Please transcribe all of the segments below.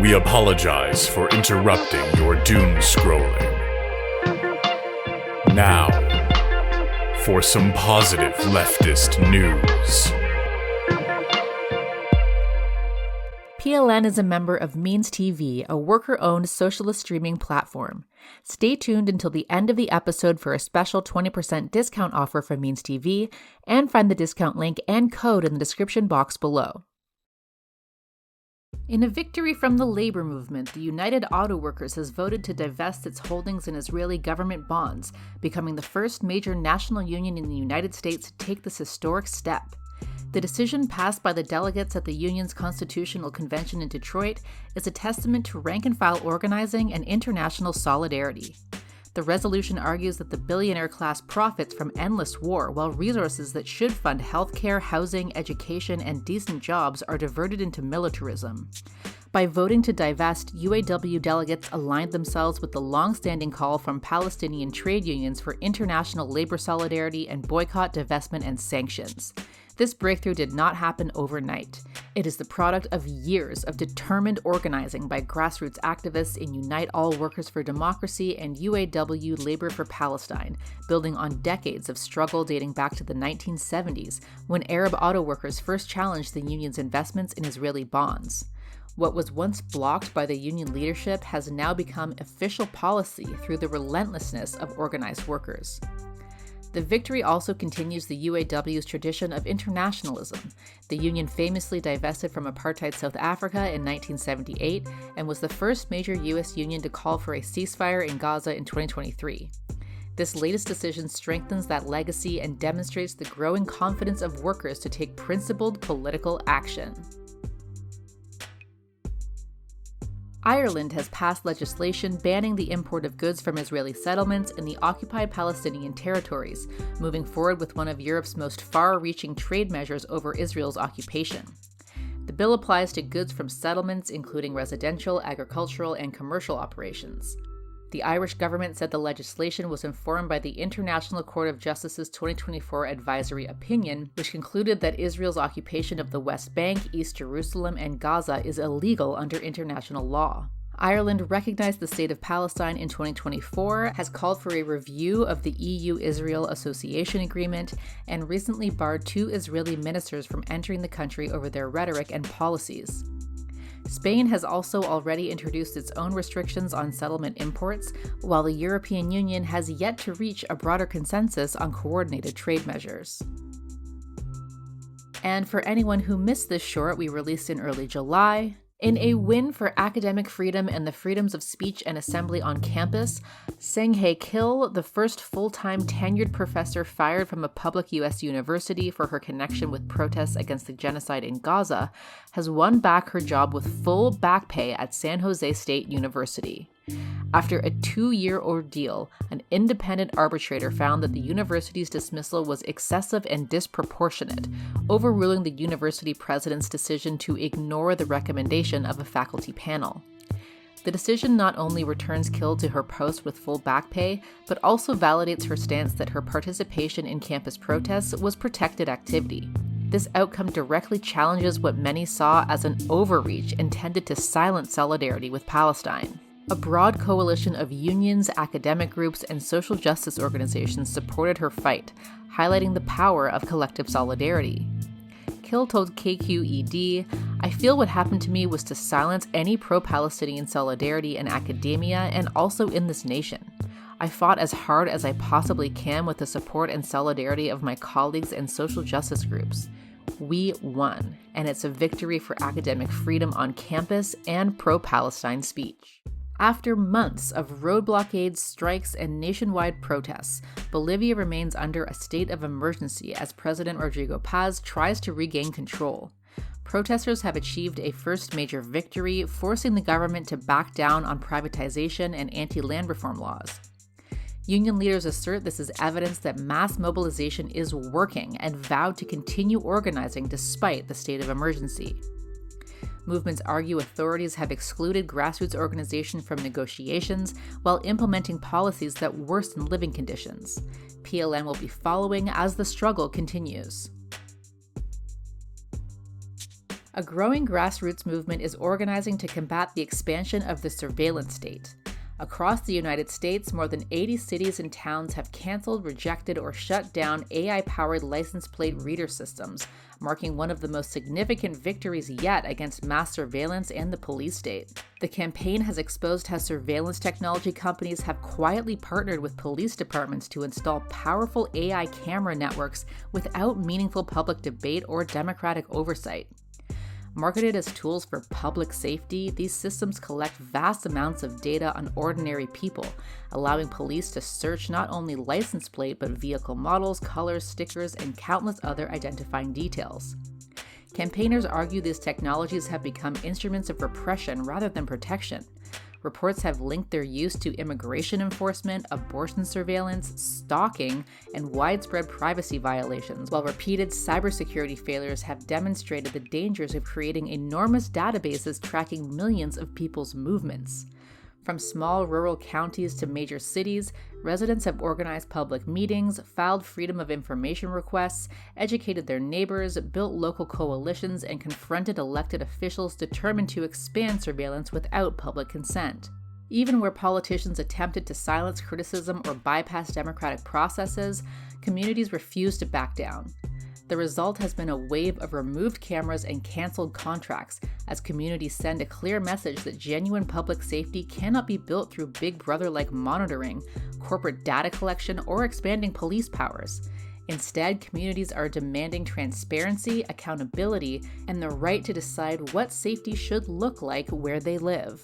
We apologize for interrupting your doom scrolling. Now, for some positive leftist news. PLN is a member of MeansTV, a worker-owned socialist streaming platform. Stay tuned until the end of the episode for a special 20% discount offer from MeansTV, and find the discount link and code in the description box below. In a victory from the labor movement, the United Auto Workers has voted to divest its holdings in Israeli government bonds, becoming the first major national union in the United States to take this historic step. The decision passed by the delegates at the union's Constitutional Convention in Detroit is a testament to rank-and-file organizing and international solidarity. The resolution argues that the billionaire class profits from endless war, while resources that should fund healthcare, housing, education, and decent jobs are diverted into militarism. By voting to divest, UAW delegates aligned themselves with the long-standing call from Palestinian trade unions for international labor solidarity and boycott, divestment, and sanctions. This breakthrough did not happen overnight. It is the product of years of determined organizing by grassroots activists in Unite All Workers for Democracy and UAW Labor for Palestine, building on decades of struggle dating back to the 1970s, when Arab auto workers first challenged the union's investments in Israeli bonds. What was once blocked by the union leadership has now become official policy through the relentlessness of organized workers. The victory also continues the UAW's tradition of internationalism. The union famously divested from apartheid South Africa in 1978 and was the first major U.S. union to call for a ceasefire in Gaza in 2023. This latest decision strengthens that legacy and demonstrates the growing confidence of workers to take principled political action. Ireland has passed legislation banning the import of goods from Israeli settlements in the occupied Palestinian territories, moving forward with one of Europe's most far-reaching trade measures over Israel's occupation. The bill applies to goods from settlements, including residential, agricultural, and commercial operations. The Irish government said the legislation was informed by the International Court of Justice's 2024 advisory opinion, which concluded that Israel's occupation of the West Bank, East Jerusalem, and Gaza is illegal under international law. Ireland recognized the State of Palestine in 2024, has called for a review of the EU-Israel Association Agreement, and recently barred 2 Israeli ministers from entering the country over their rhetoric and policies. Spain has also already introduced its own restrictions on settlement imports, while the European Union has yet to reach a broader consensus on coordinated trade measures. And for anyone who missed this short we released in early July, in a win for academic freedom and the freedoms of speech and assembly on campus, Sang-Hae Kil, the first full-time tenured professor fired from a public U.S. university for her connection with protests against the genocide in Gaza, has won back her job with full back pay at San Jose State University. After a 2-year ordeal, an independent arbitrator found that the university's dismissal was excessive and disproportionate, overruling the university president's decision to ignore the recommendation of a faculty panel. The decision not only returns Kil to her post with full back pay, but also validates her stance that her participation in campus protests was protected activity. This outcome directly challenges what many saw as an overreach intended to silence solidarity with Palestine. A broad coalition of unions, academic groups, and social justice organizations supported her fight, highlighting the power of collective solidarity. Kil told KQED, "I feel what happened to me was to silence any pro-Palestinian solidarity in academia and also in this nation. I fought as hard as I possibly can with the support and solidarity of my colleagues and social justice groups. We won, and it's a victory for academic freedom on campus and pro-Palestine speech." After months of road blockades, strikes, and nationwide protests, Bolivia remains under a state of emergency as President Rodrigo Paz tries to regain control. Protesters have achieved a first major victory, forcing the government to back down on privatization and anti-land reform laws. Union leaders assert this is evidence that mass mobilization is working and vowed to continue organizing despite the state of emergency. Movements argue authorities have excluded grassroots organization from negotiations while implementing policies that worsen living conditions. PLN will be following as the struggle continues. A growing grassroots movement is organizing to combat the expansion of the surveillance state. Across the United States, more than 80 cities and towns have canceled, rejected, or shut down AI-powered license plate reader systems, marking one of the most significant victories yet against mass surveillance and the police state. The campaign has exposed how surveillance technology companies have quietly partnered with police departments to install powerful AI camera networks without meaningful public debate or democratic oversight. Marketed as tools for public safety, these systems collect vast amounts of data on ordinary people, allowing police to search not only license plate but vehicle models, colors, stickers, and countless other identifying details. Campaigners argue these technologies have become instruments of repression rather than protection. Reports have linked their use to immigration enforcement, abortion surveillance, stalking, and widespread privacy violations, while repeated cybersecurity failures have demonstrated the dangers of creating enormous databases tracking millions of people's movements. From small rural counties to major cities, residents have organized public meetings, filed freedom of information requests, educated their neighbors, built local coalitions, and confronted elected officials determined to expand surveillance without public consent. Even where politicians attempted to silence criticism or bypass democratic processes, communities refused to back down. The result has been a wave of removed cameras and canceled contracts, as communities send a clear message that genuine public safety cannot be built through Big Brother-like monitoring, corporate data collection, or expanding police powers. Instead, communities are demanding transparency, accountability, and the right to decide what safety should look like where they live.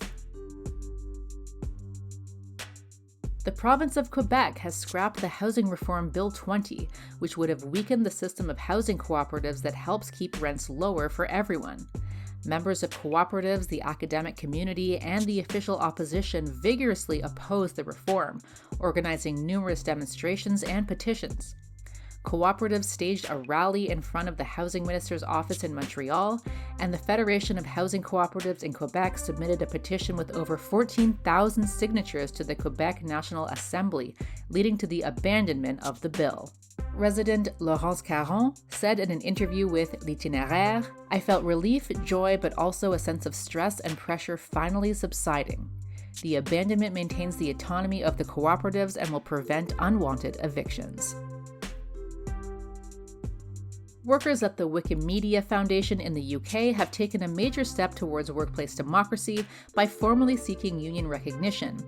The province of Quebec has scrapped the Housing Reform Bill 20, which would have weakened the system of housing cooperatives that helps keep rents lower for everyone. Members of cooperatives, the academic community, and the official opposition vigorously opposed the reform, organizing numerous demonstrations and petitions. Cooperatives staged a rally in front of the Housing Minister's office in Montreal, and the Federation of Housing Cooperatives in Quebec submitted a petition with over 14,000 signatures to the Quebec National Assembly, leading to the abandonment of the bill. Resident Laurence Caron said in an interview with L'Itinéraire, "I felt relief, joy, but also a sense of stress and pressure finally subsiding. The abandonment maintains the autonomy of the cooperatives and will prevent unwanted evictions." Workers at the Wikimedia Foundation in the UK have taken a major step towards workplace democracy by formally seeking union recognition,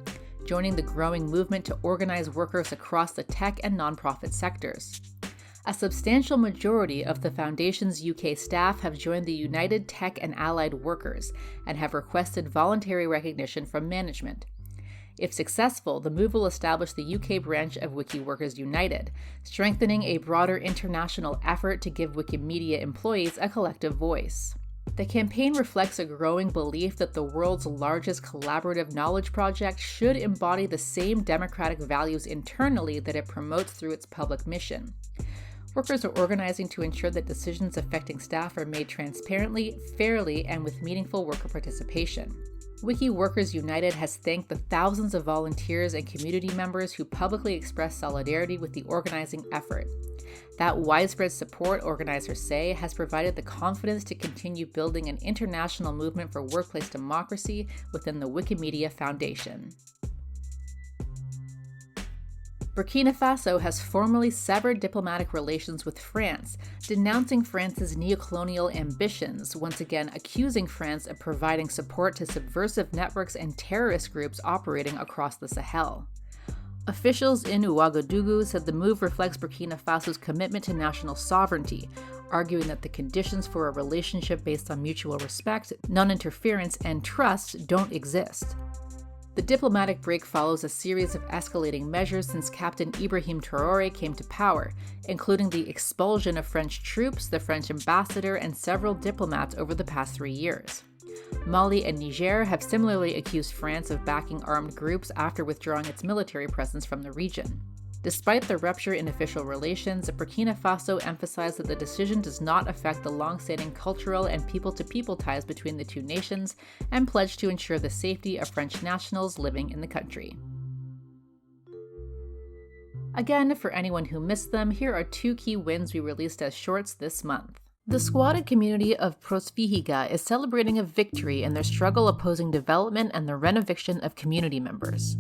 joining the growing movement to organize workers across the tech and nonprofit sectors. A substantial majority of the Foundation's UK staff have joined the United Tech and Allied Workers and have requested voluntary recognition from management. If successful, the move will establish the UK branch of Wiki Workers United, strengthening a broader international effort to give Wikimedia employees a collective voice. The campaign reflects a growing belief that the world's largest collaborative knowledge project should embody the same democratic values internally that it promotes through its public mission. Workers are organizing to ensure that decisions affecting staff are made transparently, fairly, and with meaningful worker participation. Wiki Workers United has thanked the thousands of volunteers and community members who publicly expressed solidarity with the organizing effort. That widespread support, organizers say, has provided the confidence to continue building an international movement for workplace democracy within the Wikimedia Foundation. Burkina Faso has formally severed diplomatic relations with France, denouncing France's neocolonial ambitions, once again accusing France of providing support to subversive networks and terrorist groups operating across the Sahel. Officials in Ouagadougou said the move reflects Burkina Faso's commitment to national sovereignty, arguing that the conditions for a relationship based on mutual respect, non-interference, and trust don't exist. The diplomatic break follows a series of escalating measures since Captain Ibrahim Traoré came to power, including the expulsion of French troops, the French ambassador, and several diplomats over the past 3 years. Mali and Niger have similarly accused France of backing armed groups after withdrawing its military presence from the region. Despite the rupture in official relations, Burkina Faso emphasized that the decision does not affect the long-standing cultural and people-to-people ties between the two nations and pledged to ensure the safety of French nationals living in the country. Again, for anyone who missed them, here are 2 key wins we released as shorts this month. The squatted community of Prosvihiga is celebrating a victory in their struggle opposing development and the renoviction of community members.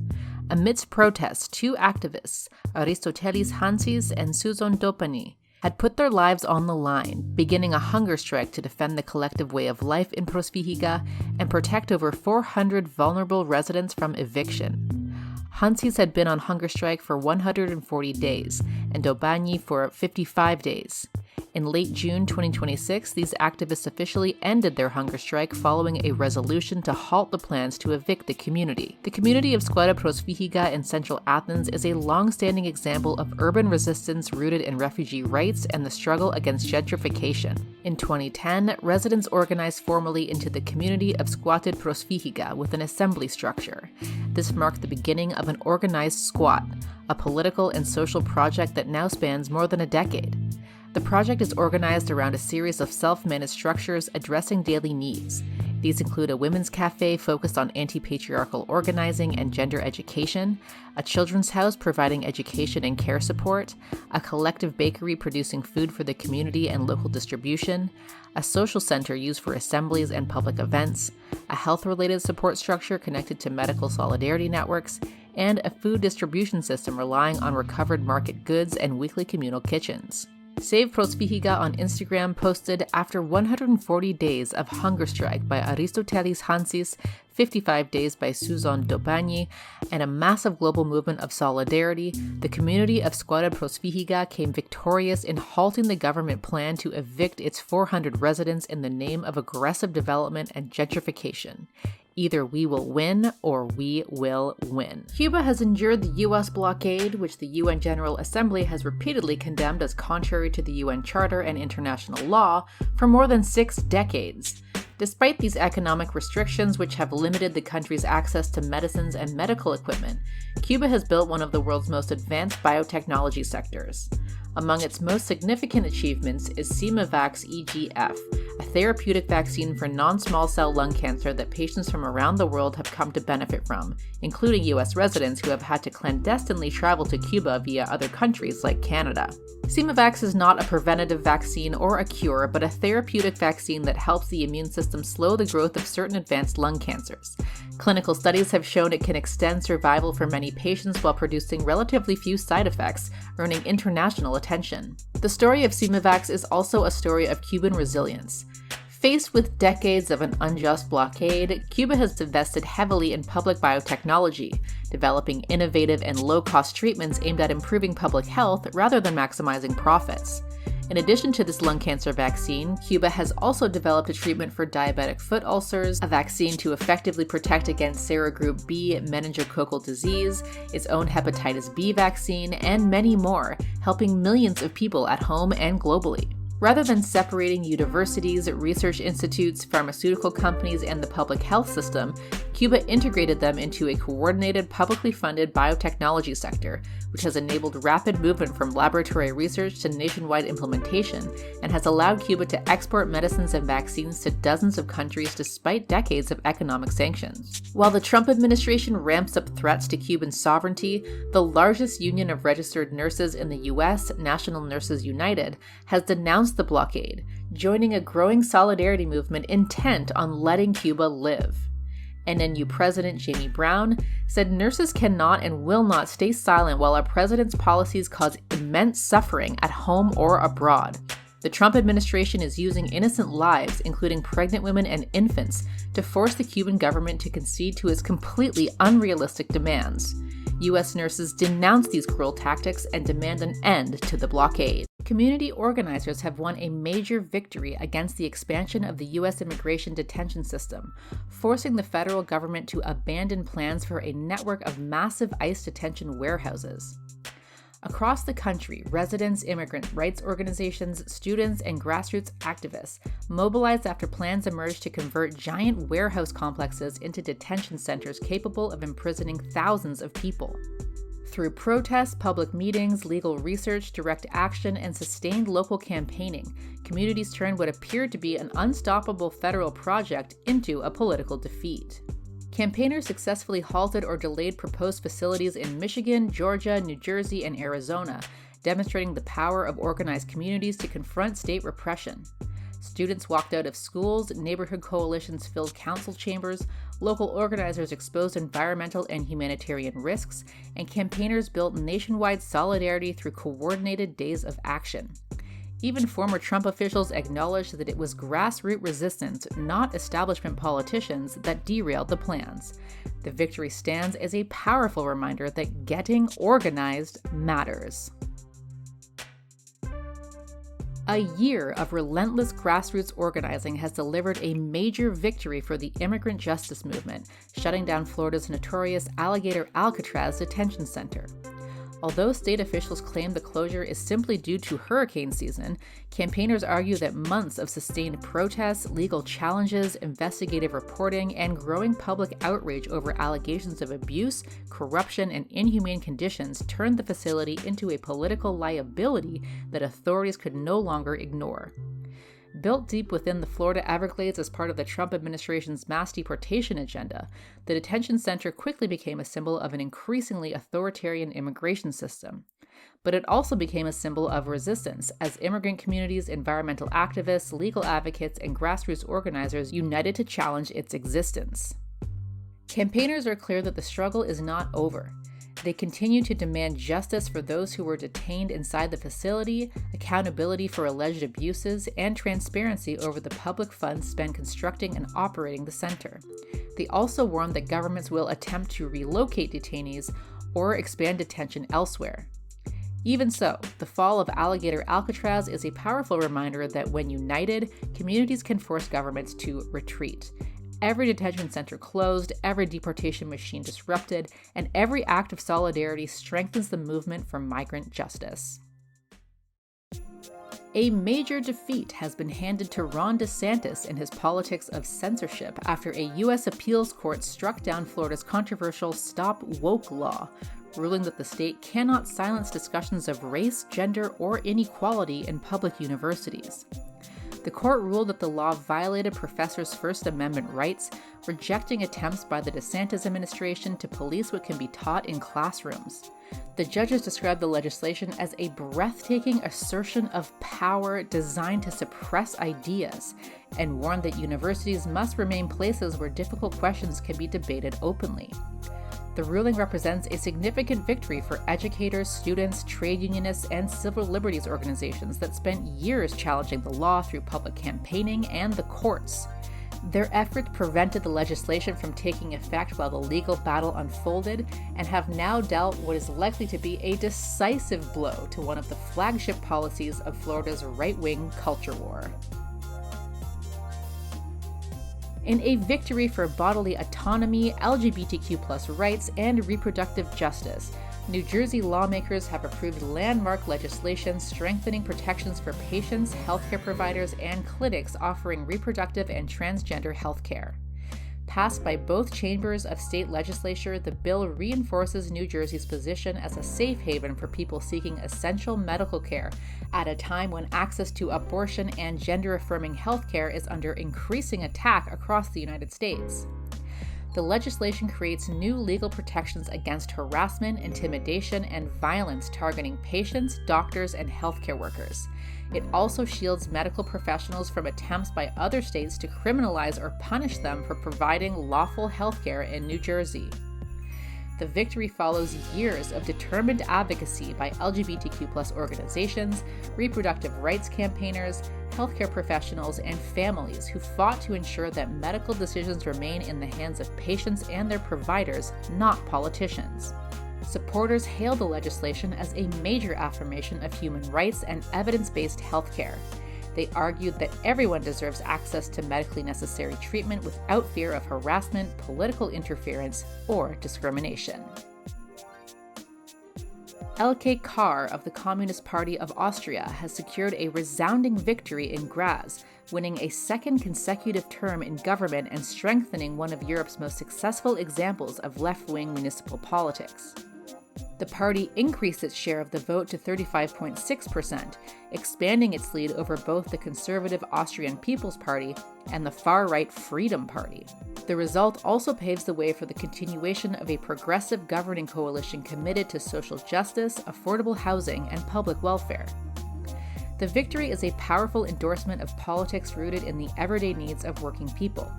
Amidst protests, two activists, Aristotelis Hansis and Suzon Dopani, had put their lives on the line, beginning a hunger strike to defend the collective way of life in Prosvihiga and protect over 400 vulnerable residents from eviction. Hansis had been on hunger strike for 140 days, and Dopani for 55 days. In late June 2026, these activists officially ended their hunger strike following a resolution to halt the plans to evict the community. The community of Square Prosvihiga in central Athens is a long-standing example of urban resistance rooted in refugee rights and the struggle against gentrification. In 2010, residents organized formally into the community of Squatted Prosvihiga with an assembly structure. This marked the beginning of an organized squat, a political and social project that now spans more than a decade. The project is organized around a series of self-managed structures addressing daily needs. These include a women's cafe focused on anti-patriarchal organizing and gender education, a children's house providing education and care support, a collective bakery producing food for the community and local distribution, a social center used for assemblies and public events, a health-related support structure connected to medical solidarity networks, and a food distribution system relying on recovered market goods and weekly communal kitchens. Save Prosvihiga on Instagram posted, after 140 days of hunger strike by Aristotelis Hansis, 55 days by Suzon Dopani, and a massive global movement of solidarity, the community of Square Prosvihiga came victorious in halting the government plan to evict its 400 residents in the name of aggressive development and gentrification. Either we will win or we will win. Cuba has endured the U.S. blockade, which the UN General Assembly has repeatedly condemned as contrary to the UN Charter and international law, for more than 6 decades. Despite these economic restrictions, which have limited the country's access to medicines and medical equipment, Cuba has built one of the world's most advanced biotechnology sectors. Among its most significant achievements is CIMAVAC's EGF, a therapeutic vaccine for non-small cell lung cancer that patients from around the world have come to benefit from, including U.S. residents who have had to clandestinely travel to Cuba via other countries like Canada. CIMAVAX is not a preventative vaccine or a cure, but a therapeutic vaccine that helps the immune system slow the growth of certain advanced lung cancers. Clinical studies have shown it can extend survival for many patients while producing relatively few side effects, earning international attention. The story of CIMAVAX is also a story of Cuban resilience. Faced with decades of an unjust blockade, Cuba has invested heavily in public biotechnology, developing innovative and low-cost treatments aimed at improving public health rather than maximizing profits. In addition to this lung cancer vaccine, Cuba has also developed a treatment for diabetic foot ulcers, a vaccine to effectively protect against serogroup B meningococcal disease, its own hepatitis B vaccine, and many more, helping millions of people at home and globally. Rather than separating universities, research institutes, pharmaceutical companies, and the public health system, Cuba integrated them into a coordinated, publicly funded biotechnology sector, which has enabled rapid movement from laboratory research to nationwide implementation, and has allowed Cuba to export medicines and vaccines to dozens of countries despite decades of economic sanctions. While the Trump administration ramps up threats to Cuban sovereignty, the largest union of registered nurses in the U.S., National Nurses United, has denounced the blockade, joining a growing solidarity movement intent on letting Cuba live. NNU President Jamie Brown said nurses cannot and will not stay silent while our president's policies cause immense suffering at home or abroad. The Trump administration is using innocent lives, including pregnant women and infants, to force the Cuban government to concede to its completely unrealistic demands. U.S. nurses denounce these cruel tactics and demand an end to the blockade. Community organizers have won a major victory against the expansion of the U.S. immigration detention system, forcing the federal government to abandon plans for a network of massive ICE detention warehouses. Across the country, residents, immigrant rights organizations, students, and grassroots activists mobilized after plans emerged to convert giant warehouse complexes into detention centers capable of imprisoning thousands of people. Through protests, public meetings, legal research, direct action, and sustained local campaigning, communities turned what appeared to be an unstoppable federal project into a political defeat. Campaigners successfully halted or delayed proposed facilities in Michigan, Georgia, New Jersey, and Arizona, demonstrating the power of organized communities to confront state repression. Students walked out of schools, neighborhood coalitions filled council chambers, local organizers exposed environmental and humanitarian risks, and campaigners built nationwide solidarity through coordinated days of action. Even former Trump officials acknowledged that it was grassroots resistance, not establishment politicians, that derailed the plans. The victory stands as a powerful reminder that getting organized matters. A year of relentless grassroots organizing has delivered a major victory for the immigrant justice movement, shutting down Florida's notorious Alligator Alcatraz detention center. Although state officials claim the closure is simply due to hurricane season, campaigners argue that months of sustained protests, legal challenges, investigative reporting, and growing public outrage over allegations of abuse, corruption, and inhumane conditions turned the facility into a political liability that authorities could no longer ignore. Built deep within the Florida Everglades as part of the Trump administration's mass deportation agenda, the detention center quickly became a symbol of an increasingly authoritarian immigration system. But it also became a symbol of resistance as immigrant communities, environmental activists, legal advocates, and grassroots organizers united to challenge its existence. Campaigners are clear that the struggle is not over. They continue to demand justice for those who were detained inside the facility, accountability for alleged abuses, and transparency over the public funds spent constructing and operating the center. They also warn that governments will attempt to relocate detainees or expand detention elsewhere. Even so, the fall of Alligator Alcatraz is a powerful reminder that when united, communities can force governments to retreat. Every detention center closed, every deportation machine disrupted, and every act of solidarity strengthens the movement for migrant justice. A major defeat has been handed to Ron DeSantis in his politics of censorship after a U.S. appeals court struck down Florida's controversial Stop Woke law, ruling that the state cannot silence discussions of race, gender, or inequality in public universities. The court ruled that the law violated professors' First Amendment rights, rejecting attempts by the DeSantis administration to police what can be taught in classrooms. The judges described the legislation as a breathtaking assertion of power designed to suppress ideas, and warned that universities must remain places where difficult questions can be debated openly. The ruling represents a significant victory for educators, students, trade unionists, and civil liberties organizations that spent years challenging the law through public campaigning and the courts. Their efforts prevented the legislation from taking effect while the legal battle unfolded, and have now dealt what is likely to be a decisive blow to one of the flagship policies of Florida's right-wing culture war. In a victory for bodily autonomy, LGBTQ rights, and reproductive justice, New Jersey lawmakers have approved landmark legislation strengthening protections for patients, healthcare providers, and clinics offering reproductive and transgender healthcare. Passed by both chambers of state legislature, the bill reinforces New Jersey's position as a safe haven for people seeking essential medical care at a time when access to abortion and gender-affirming healthcare is under increasing attack across the United States. The legislation creates new legal protections against harassment, intimidation, and violence targeting patients, doctors, and healthcare workers. It also shields medical professionals from attempts by other states to criminalize or punish them for providing lawful healthcare in New Jersey. The victory follows years of determined advocacy by LGBTQ+ organizations, reproductive rights campaigners, healthcare professionals, and families who fought to ensure that medical decisions remain in the hands of patients and their providers, not politicians. Supporters hailed the legislation as a major affirmation of human rights and evidence-based healthcare. They argued that everyone deserves access to medically necessary treatment without fear of harassment, political interference, or discrimination. Elke Kar of the Communist Party of Austria has secured a resounding victory in Graz, winning a second consecutive term in government and strengthening one of Europe's most successful examples of left-wing municipal politics. The party increased its share of the vote to 35.6%, expanding its lead over both the conservative Austrian People's Party and the far-right Freedom Party. The result also paves the way for the continuation of a progressive governing coalition committed to social justice, affordable housing, and public welfare. The victory is a powerful endorsement of politics rooted in the everyday needs of working people.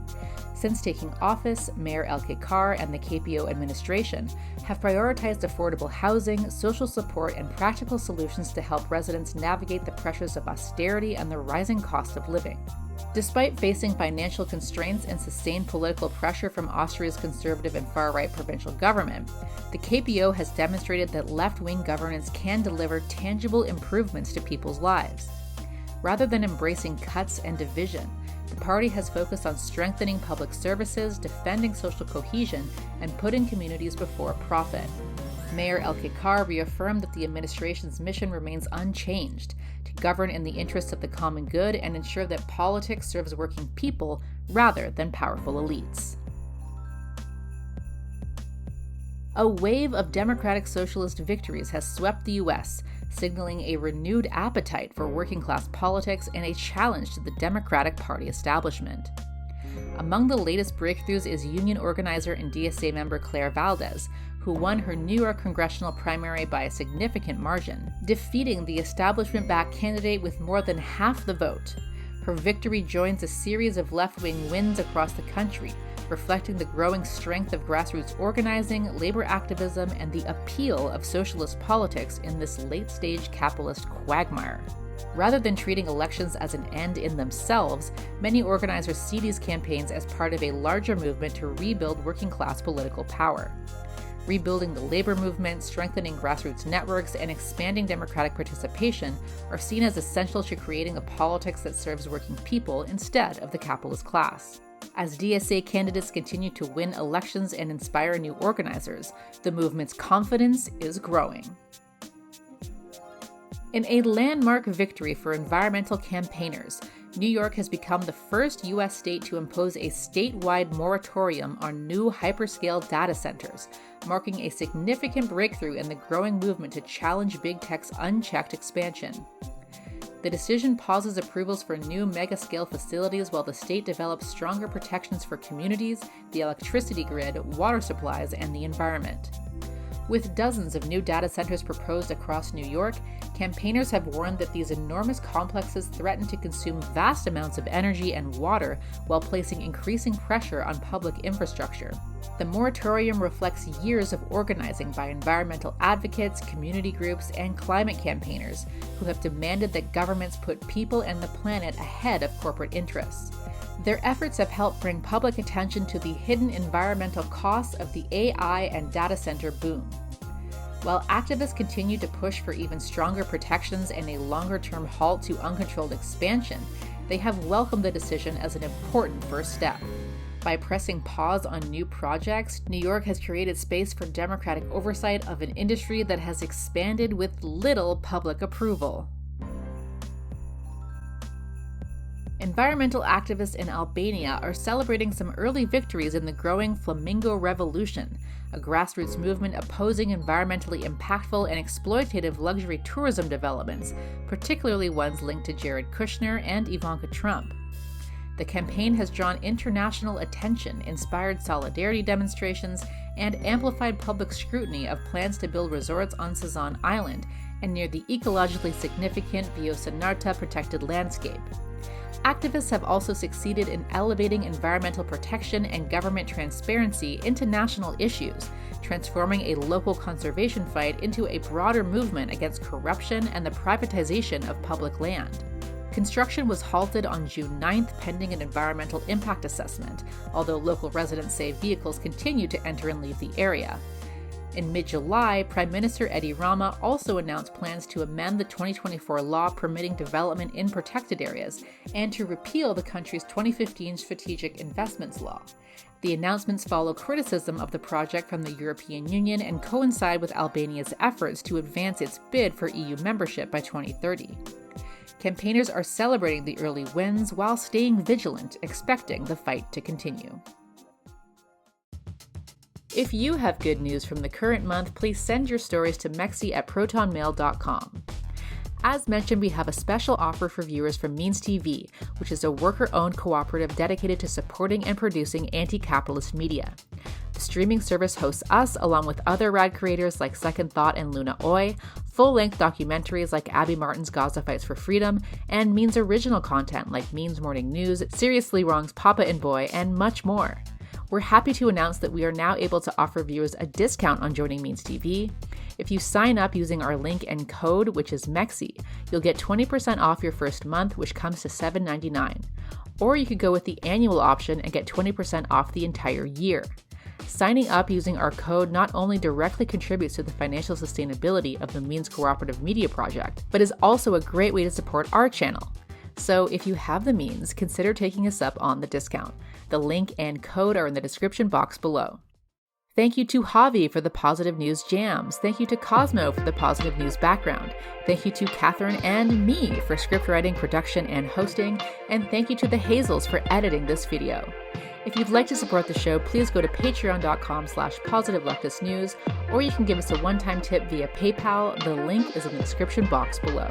Since taking office, Mayor El-Kikar and the KPO administration have prioritized affordable housing, social support, and practical solutions to help residents navigate the pressures of austerity and the rising cost of living. Despite facing financial constraints and sustained political pressure from Austria's conservative and far-right provincial government, the KPO has demonstrated that left-wing governance can deliver tangible improvements to people's lives. Rather than embracing cuts and division, the party has focused on strengthening public services, defending social cohesion, and putting communities before profit. Mayor El-Kikar reaffirmed that the administration's mission remains unchanged, to govern in the interests of the common good and ensure that politics serves working people rather than powerful elites. A wave of democratic socialist victories has swept the U.S., signaling a renewed appetite for working-class politics and a challenge to the Democratic Party establishment. Among the latest breakthroughs is union organizer and DSA member Claire Valdez, who won her New York congressional primary by a significant margin, defeating the establishment-backed candidate with more than half the vote. Her victory joins a series of left-wing wins across the country, reflecting the growing strength of grassroots organizing, labor activism, and the appeal of socialist politics in this late-stage capitalist quagmire. Rather than treating elections as an end in themselves, many organizers see these campaigns as part of a larger movement to rebuild working-class political power. Rebuilding the labor movement, strengthening grassroots networks, and expanding democratic participation are seen as essential to creating a politics that serves working people instead of the capitalist class. As DSA candidates continue to win elections and inspire new organizers, the movement's confidence is growing. In a landmark victory for environmental campaigners, New York has become the first U.S. state to impose a statewide moratorium on new hyperscale data centers, marking a significant breakthrough in the growing movement to challenge big tech's unchecked expansion. The decision pauses approvals for new mega-scale facilities while the state develops stronger protections for communities, the electricity grid, water supplies, and the environment. With dozens of new data centers proposed across New York, campaigners have warned that these enormous complexes threaten to consume vast amounts of energy and water while placing increasing pressure on public infrastructure. The moratorium reflects years of organizing by environmental advocates, community groups, and climate campaigners who have demanded that governments put people and the planet ahead of corporate interests. Their efforts have helped bring public attention to the hidden environmental costs of the AI and data center boom. While activists continue to push for even stronger protections and a longer-term halt to uncontrolled expansion, they have welcomed the decision as an important first step. By pressing pause on new projects, New York has created space for democratic oversight of an industry that has expanded with little public approval. Environmental activists in Albania are celebrating some early victories in the growing Flamingo Revolution, a grassroots movement opposing environmentally impactful and exploitative luxury tourism developments, particularly ones linked to Jared Kushner and Ivanka Trump. The campaign has drawn international attention, inspired solidarity demonstrations, and amplified public scrutiny of plans to build resorts on Sazan Island and near the ecologically significant Biosanarta protected landscape. Activists have also succeeded in elevating environmental protection and government transparency into national issues, transforming a local conservation fight into a broader movement against corruption and the privatization of public land. Construction was halted on June 9th pending an environmental impact assessment, although local residents say vehicles continue to enter and leave the area. In mid-July, Prime Minister Edi Rama also announced plans to amend the 2024 law permitting development in protected areas and to repeal the country's 2015 Strategic Investments Law. The announcements follow criticism of the project from the European Union and coincide with Albania's efforts to advance its bid for EU membership by 2030. Campaigners are celebrating the early wins while staying vigilant, expecting the fight to continue. If you have good news from the current month, please send your stories to mexie@protonmail.com. As mentioned, we have a special offer for viewers from MeansTV, which is a worker-owned cooperative dedicated to supporting and producing anti-capitalist media. The streaming service hosts us, along with other rad creators like Second Thought and Luna Oi, full-length documentaries like Abby Martin's Gaza Fights for Freedom, and Means original content like Means Morning News, Seriously Wrong's Papa and Boy, and much more. We're happy to announce that we are now able to offer viewers a discount on joining MeansTV. If you sign up using our link and code, which is mexie, you'll get 20% off your first month, which comes to $7.99. Or you could go with the annual option and get 20% off the entire year. Signing up using our code not only directly contributes to the financial sustainability of the Means Cooperative Media Project, but is also a great way to support our channel. So if you have the means, consider taking us up on the discount. The link and code are in the description box below. Thank you to Javi for the Positive News Jams. Thank you to Cosmo for the Positive News background. Thank you to Catherine and me for script writing, production, and hosting. And thank you to the Hazels for editing this video. If you'd like to support the show, please go to patreon.com/positiveleftistnews, or you can give us a one-time tip via PayPal. The link is in the description box below.